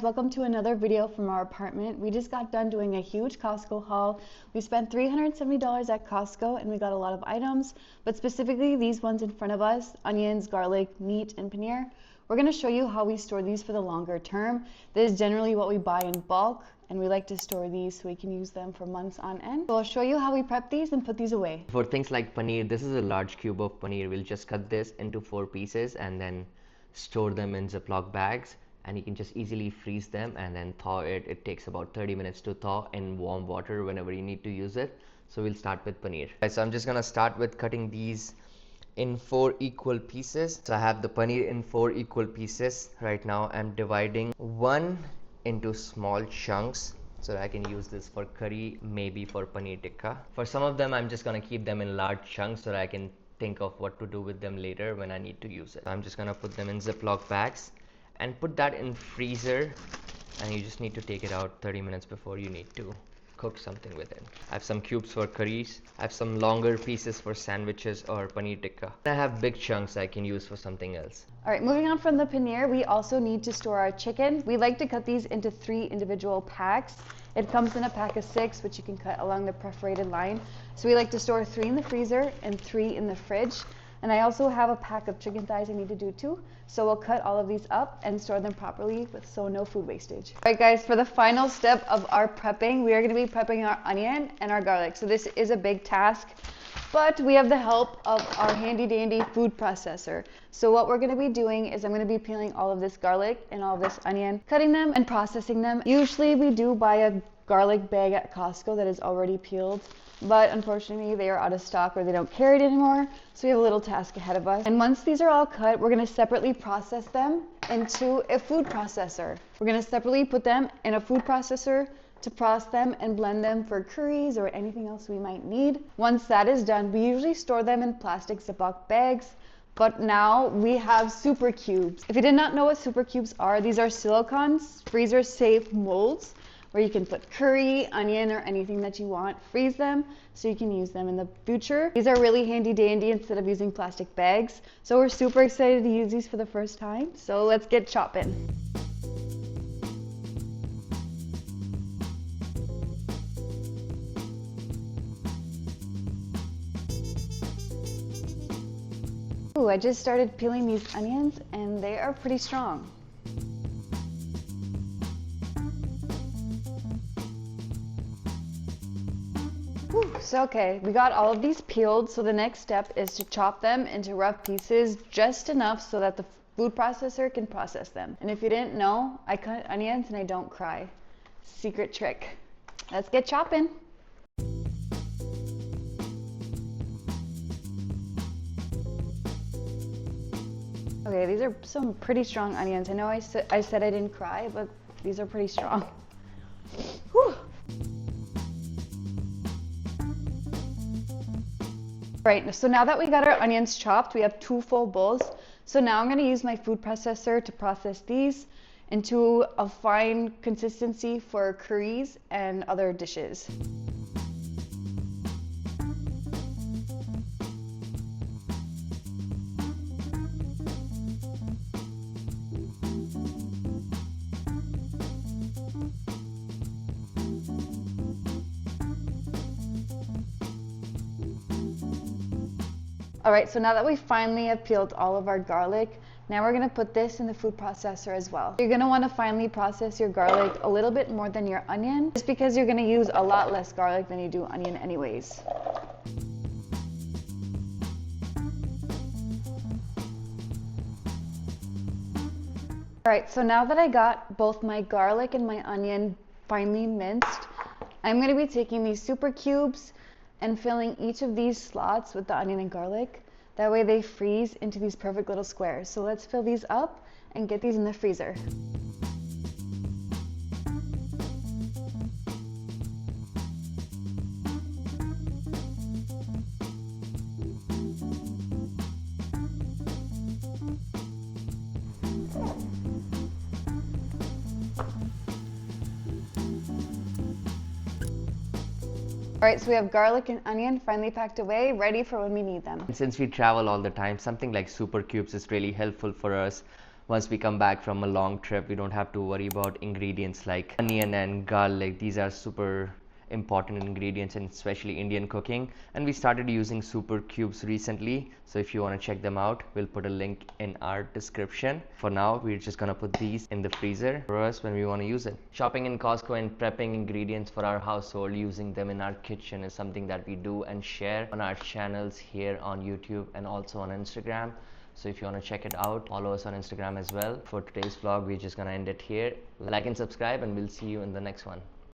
Welcome to another video from our apartment. We just got done doing a huge Costco haul. We spent $370 at Costco and we got a lot of items, but specifically these ones in front of us: onions, garlic, meat, and paneer. We're going to show you how we store these for the longer term. This is generally what we buy in bulk, and we like to store these so we can use them for months on end. So I'll show you how we prep these and put these away. For things like paneer, this is a large cube of paneer. We'll just cut this into 4 pieces and then store them in Ziploc bags, and you can just easily freeze them and then thaw it. It takes about 30 minutes to thaw in warm water whenever you need to use it. So we'll start with paneer. So I'm just gonna start with cutting these in 4 equal pieces. So I have the paneer in 4 equal pieces. Right now I'm dividing one into small chunks so that I can use this for curry, maybe for paneer tikka. For some of them I'm just gonna keep them in large chunks so that I can think of what to do with them later when I need to use it. I'm just gonna put them in Ziploc bags and put that in freezer, and you just need to take it out 30 minutes before you need to cook something with it. I have some cubes for curries. I have some longer pieces for sandwiches or paneer tikka. I have big chunks I can use for something else. All right, moving on from the paneer, we also need to store our chicken. We like to cut these into 3 individual packs. It comes in a pack of 6, which you can cut along the perforated line. So we like to store 3 in the freezer and 3 in the fridge. And I also have a pack of chicken thighs I need to do too. So we'll cut all of these up and store them properly so no food wastage. All right guys, for the final step of our prepping, we are gonna be prepping our onion and our garlic. So this is a big task, but we have the help of our handy dandy food processor. So what we're gonna be doing is I'm gonna be peeling all of this garlic and all of this onion, cutting them and processing them. Usually we do buy a garlic bag at Costco that is already peeled, but unfortunately they are out of stock or they don't carry it anymore, so we have a little task ahead of us. And once these are all cut, we're going to separately process them into a food processor. We're going to separately put them in a food processor to process them and blend them for curries or anything else we might need. Once that is done, we usually store them in plastic Ziploc bags, but now we have super cubes. If you did not know what super cubes are, these are silicones, freezer safe molds, where you can put curry, onion, or anything that you want, freeze them so you can use them in the future. These are really handy dandy instead of using plastic bags. So we're super excited to use these for the first time. So let's get chopping. Ooh, I just started peeling these onions and they are pretty strong. So okay, we got all of these peeled, so the next step is to chop them into rough pieces, just enough so that the food processor can process them. And if you didn't know, I cut onions and I don't cry. Secret trick. Let's get chopping. Okay, these are some pretty strong onions. I know I said I didn't cry, but these are pretty strong. Whew. Right, so now that we got our onions chopped, we have 2 full bowls. So now I'm going to use my food processor to process these into a fine consistency for curries and other dishes. All right, so now that we finally have peeled all of our garlic, now we're gonna put this in the food processor as well. You're gonna wanna finely process your garlic a little bit more than your onion, just because you're gonna use a lot less garlic than you do onion anyways. All right, so now that I got both my garlic and my onion finely minced, I'm gonna be taking these super cubes and filling each of these slots with the onion and garlic. That way they freeze into these perfect little squares. So let's fill these up and get these in the freezer. All right, so we have garlic and onion finely packed away, ready for when we need them. Since we travel all the time, something like super cubes is really helpful for us once we come back from a long trip, we don't have to worry about ingredients like onion and garlic. These are super important ingredients in especially Indian cooking, and we started using super cubes recently, so if you want to check them out, we'll put a link in our description. For now, we're just gonna put these in the freezer for us when we want to use it. Shopping in Costco and prepping ingredients for our household, using them in our kitchen, is something that we do and share on our channels here on YouTube and also on Instagram. So if you want to check it out, follow us on Instagram as well. For today's vlog, we're just gonna end it here. Like and subscribe, and we'll see you in the next one.